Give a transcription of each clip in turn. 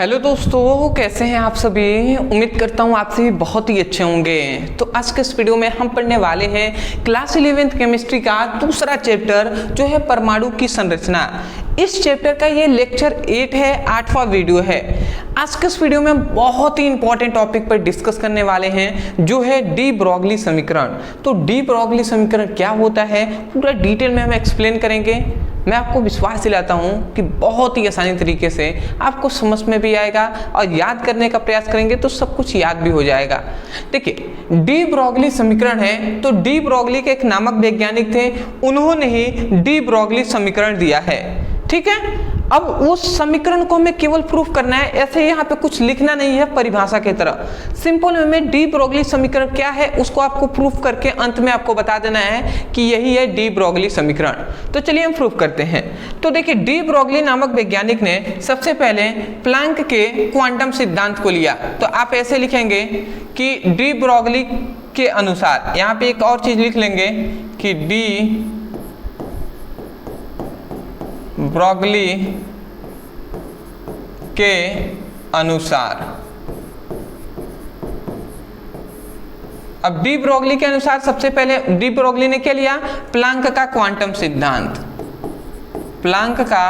Hello दोस्तों, कैसे हैं आप सभी। उम्मीद करता हूँ आप सभी बहुत ही अच्छे होंगे। तो आज के इस वीडियो में हम पढ़ने वाले हैं क्लास 11th केमिस्ट्री का दूसरा चैप्टर जो है परमाणु की संरचना। इस चैप्टर का ये लेक्चर 8 है, 8वां वीडियो है। आज के इस वीडियो में बहुत ही इंपॉर्टेंट टॉपिक पर डिस्कस करने वाले हैं जो है डी ब्रोगली समीकरण। तो डी ब्रोगली समीकरण क्या होता है पूरा डिटेल में हम एक्सप्लेन करेंगे। मैं आपको विश्वास दिलाता हूं कि बहुत ही आसानी तरीके से आपको समझ में भी आएगा और याद करने का प्रयास करेंगे तो सब कुछ याद भी हो जाएगा। देखिए, डी ब्रोगली समीकरण है तो डी ब्रोगली के एक नामक वैज्ञानिक थे, उन्होंने ही डी ब्रोगली समीकरण दिया है। ठीक है, अब उस समीकरण को हमें केवल प्रूफ करना है, ऐसे यहाँ पे कुछ लिखना नहीं है परिभाषा की तरह। सिंपल वे में डी ब्रोगली समीकरण क्या है उसको आपको प्रूफ करके अंत में आपको बता देना है कि यही है डी ब्रोगली समीकरण। तो चलिए हम प्रूफ करते हैं। तो देखिए, डी ब्रोगली नामक वैज्ञानिक ने सबसे पहले प्लैंक के क्वांटम सिद्धांत को लिया। तो आप ऐसे लिखेंगे कि डी ब्रोगली के अनुसार, यहाँ पे एक और चीज लिख लेंगे कि डी ब्रोगली के अनुसार। अब डी ब्रोगली के अनुसार सबसे पहले डी ब्रोगली ने क्या लिया? प्लैंक का क्वांटम सिद्धांत। प्लैंक का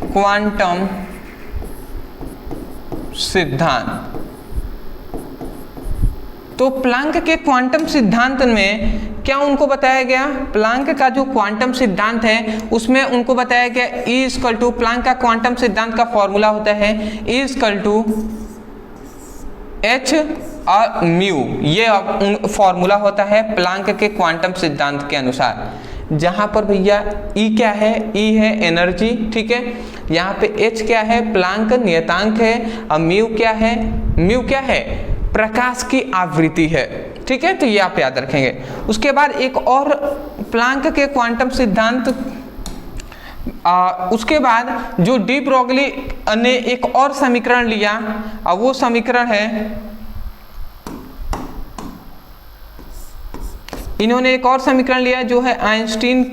क्वांटम सिद्धांत। तो प्लैंक के क्वांटम सिद्धांत में क्या उनको बताया गया? प्लैंक का जो क्वांटम सिद्धांत है उसमें उनको बताया गया E इक्वल टू, प्लैंक का क्वांटम सिद्धांत का फॉर्मूला होता है E इक्वल टू H और म्यू। ये फॉर्मूला होता है प्लैंक के क्वांटम सिद्धांत के अनुसार, जहां पर भैया E क्या है? E है एनर्जी, ठीक है। यहाँ पे H क्या है? प्लैंक नियतांक है। और म्यू क्या है? म्यू क्या है? प्रकाश की आवृत्ति है, ठीक है। तो ये आप याद रखेंगे। उसके बाद एक और प्लैंक के क्वांटम सिद्धांत, उसके बाद जो डी ब्रोगली ने एक और समीकरण लिया, वो समीकरण है, इन्होंने एक और समीकरण लिया जो है आइंस्टीन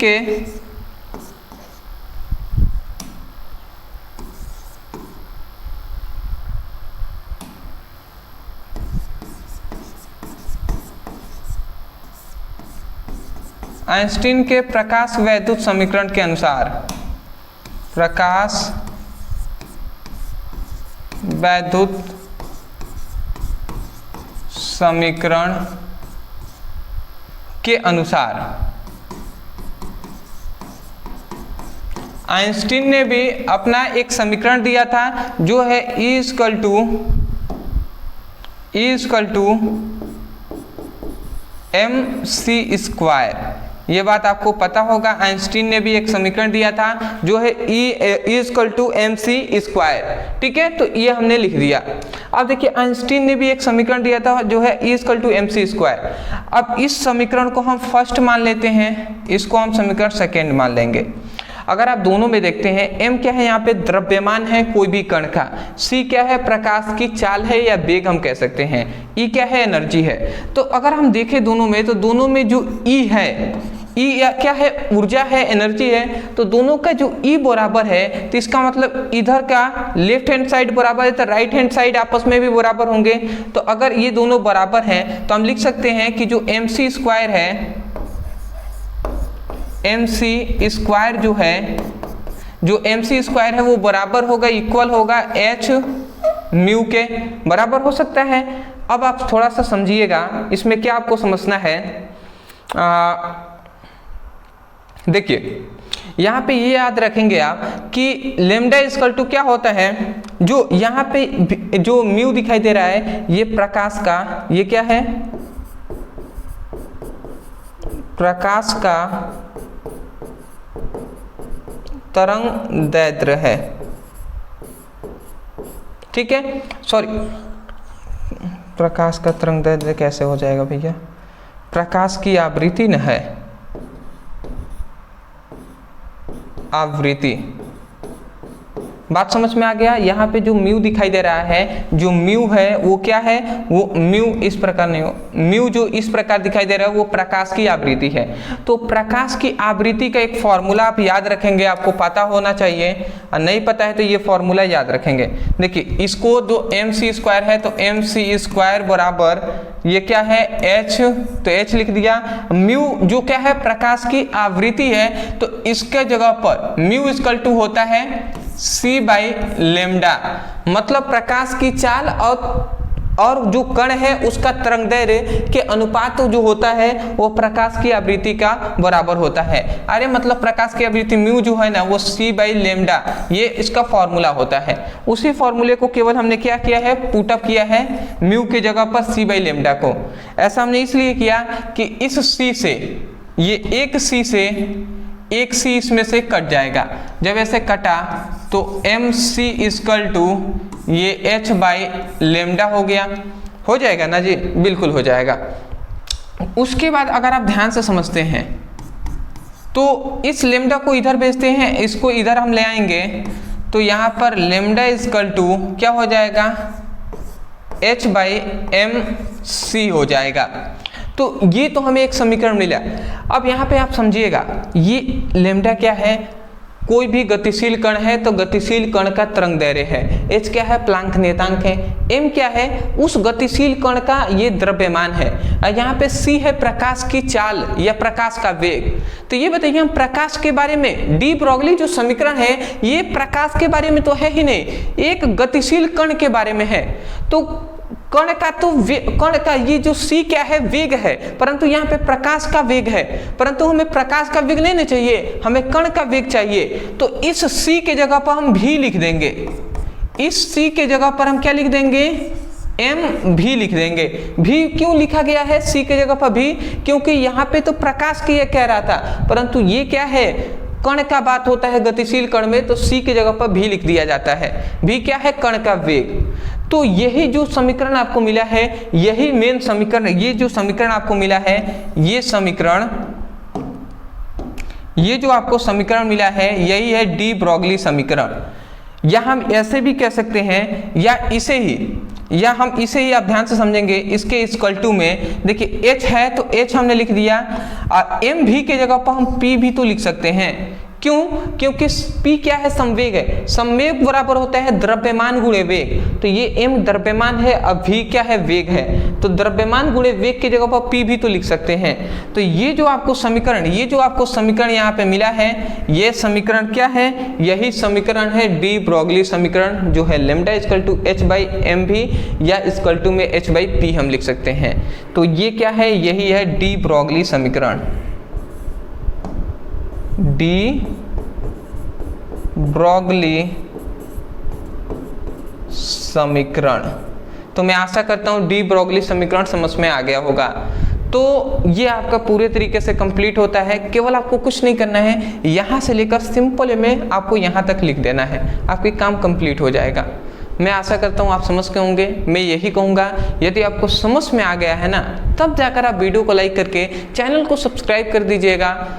के प्रकाश वैद्युत समीकरण के अनुसार। प्रकाश वैद्युत समीकरण के अनुसार आइंस्टीन ने भी अपना एक समीकरण दिया था जो है E इक्वल टू mc²। ये बात आपको पता होगा, आइंस्टीन ने भी एक समीकरण दिया था जो है E इक्वल टू mc²। ठीक है, तो ये हमने लिख दिया। अब देखिए, आइंस्टीन ने भी एक समीकरण दिया था जो है E इक्वल टू mc²। अब इस समीकरण को हम फर्स्ट मान लेते हैं, इसको हम समीकरण सेकेंड मान लेंगे। अगर आप दोनों में देखते हैं, m क्या है? यहाँ पे द्रव्यमान है कोई भी कण का। c क्या है? प्रकाश की चाल है या वेग हम कह सकते हैं। e क्या है? एनर्जी है। तो अगर हम देखें दोनों में, तो दोनों में जो e है, E या क्या है? ऊर्जा है, एनर्जी है। तो दोनों का जो E बराबर है, तो इसका मतलब इधर का लेफ्ट हैंड साइड बराबर है तो राइट हैंड साइड आपस में भी बराबर होंगे। तो अगर ये दोनों बराबर हैं तो हम लिख सकते हैं कि जो mc² है, mc² जो mc² है वो बराबर होगा, इक्वल होगा h म्यू के बराबर हो सकता है। अब आप थोड़ा सा समझिएगा, इसमें क्या आपको समझना है। देखिए, यहाँ पे ये याद रखेंगे आप कि लेमडा इक्वल टू क्या होता है? जो यहाँ पे जो म्यू दिखाई दे रहा है, ये प्रकाश का, ये क्या है? प्रकाश का तरंग दैर्ध्य है, ठीक है। सॉरी, प्रकाश का तरंग दैर्ध्य कैसे हो जाएगा भैया? प्रकाश की आवृत्ति न है, आवृत्ति बात समझ में आ गया। यहाँ पे जो म्यू दिखाई दे रहा है, जो म्यू है वो क्या है, वो म्यू इस प्रकार नहीं हो, म्यू जो इस प्रकार दिखाई दे रहा है वो प्रकाश की आवृत्ति है। तो प्रकाश की आवृत्ति का एक फॉर्मूला आप याद रखेंगे, आपको पता होना चाहिए, और नहीं पता है तो ये फॉर्मूला याद रखेंगे। देखिए इसको जो mc² है तो mc² बराबर ये क्या है h, तो h लिख दिया। म्यू जो क्या है प्रकाश की आवृत्ति है, तो इसके जगह पर म्यू इक्वल टू होता है c/λ, मतलब प्रकाश की चाल और जो कण है उसका तरंगदैर्घ्य के अनुपात जो होता है वो प्रकाश की आवृत्ति का बराबर होता है। अरे मतलब प्रकाश की आवृत्ति म्यू जो है ना वो c/λ, ये इसका फॉर्मूला होता है। उसी फॉर्मूले को केवल हमने क्या किया है, पुटअप किया है म्यू की जगह पर c/λ को। ऐसा हमने इसलिए किया कि इस c से ये एक c इसमें से कट जाएगा। जब ऐसे कटा तो mc इक्वल टू ये h/λ हो गया, हो जाएगा ना जी, बिल्कुल हो जाएगा। उसके बाद अगर आप ध्यान से समझते हैं तो इस लेमडा को इधर भेजते हैं, इसको इधर हम ले आएंगे, तो यहाँ पर लेमडा इक्वल टू क्या हो जाएगा, h/mc हो जाएगा। तो ये तो हमें एक समीकरण मिला। अब यहाँ पे आप समझिएगा, ये लेमडा क्या है, कोई भी गतिशील कण है तो गतिशील कण का तरंगदैर्घ्य है। h क्या है, प्लांक नियतांक है। m क्या है, उस गतिशील कण का ये द्रव्यमान है। और यहाँ पे c है प्रकाश की चाल या प्रकाश का वेग। तो ये बताइए हम प्रकाश के बारे में, डी ब्रोगली जो समीकरण है ये प्रकाश के बारे में तो है ही नहीं, एक गतिशील कण के बारे में है। तो कण का तो कण का ये जो c क्या है, वेग है, परंतु यहाँ पे प्रकाश का वेग है, परंतु हमें प्रकाश का वेग नहीं चाहिए, हमें कण का वेग चाहिए। तो इस c के जगह पर हम v लिख देंगे, इस c के जगह पर हम क्या लिख देंगे, mv लिख देंगे। v क्यों लिखा गया है c के जगह पर v, क्योंकि यहाँ पे तो प्रकाश की ये कह रहा था, परंतु ये क्या है, कण का बात होता है गतिशील कण में, तो c के जगह पर v लिख दिया जाता है। v क्या है, कण का वेग। तो यही जो समीकरण आपको मिला है, यही मेन समीकरण, ये जो समीकरण आपको मिला है, ये समीकरण, ये जो आपको समीकरण मिला है यही है डी ब्रोगली समीकरण। या हम ऐसे भी कह सकते हैं, या हम इसे ही आप ध्यान से समझेंगे, इसके इक्वल टू में देखिए h है तो h हमने लिख दिया, और mv के जगह पर हम p भी तो लिख सकते हैं। क्यों, क्योंकि p क्या है, संवेग है, संवेग बराबर होता है द्रव्यमान गुणे वेग। तो ये m द्रव्यमान है और v क्या है, वेग है, तो द्रव्यमान गुणे वेग की जगह पर p भी तो लिख सकते हैं। तो ये जो आपको समीकरण यहाँ पे मिला है, ये समीकरण क्या है, यही समीकरण है डी ब्रोगली समीकरण, जो है लेमडा इक्वल टू h/mv या इक्वल टू में h/p हम लिख सकते हैं। तो ये क्या है, यही है डी ब्रोगली समीकरण, डी ब्रोगली समीकरण। तो मैं आशा करता हूं डी ब्रोगली समीकरण समझ में आ गया होगा। तो ये आपका पूरे तरीके से कंप्लीट होता है। केवल आपको कुछ नहीं करना है, यहां से लेकर सिंपल में आपको यहां तक लिख देना है, आपके काम कंप्लीट हो जाएगा। मैं आशा करता हूँ आप समझ के होंगे। मैं यही कहूँगा, यदि आपको समझ में आ गया है ना, तब जाकर आप वीडियो को लाइक करके चैनल को सब्सक्राइब कर दीजिएगा।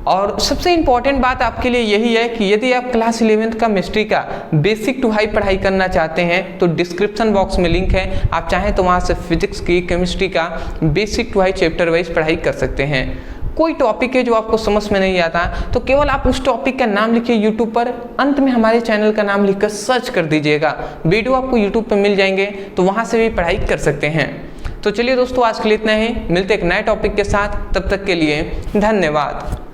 और सबसे इम्पॉर्टेंट बात आपके लिए यही है कि यदि आप क्लास 11th का केमिस्ट्री का बेसिक टू हाई पढ़ाई करना चाहते हैं तो डिस्क्रिप्शन बॉक्स में लिंक है, आप चाहें तो वहाँ से फिजिक्स की, केमिस्ट्री का basic to high chapter wise पढ़ाई कर सकते हैं। कोई टॉपिक है जो आपको समझ में नहीं आता तो केवल आप उस टॉपिक का नाम लिखिए यूट्यूब पर, अंत में हमारे चैनल का नाम लिखकर सर्च कर दीजिएगा, वीडियो आपको यूट्यूब पर मिल जाएंगे, तो वहाँ से भी पढ़ाई कर सकते हैं। तो चलिए दोस्तों, आज के लिए इतना ही, मिलते एक नए टॉपिक के साथ, तब तक के लिए धन्यवाद।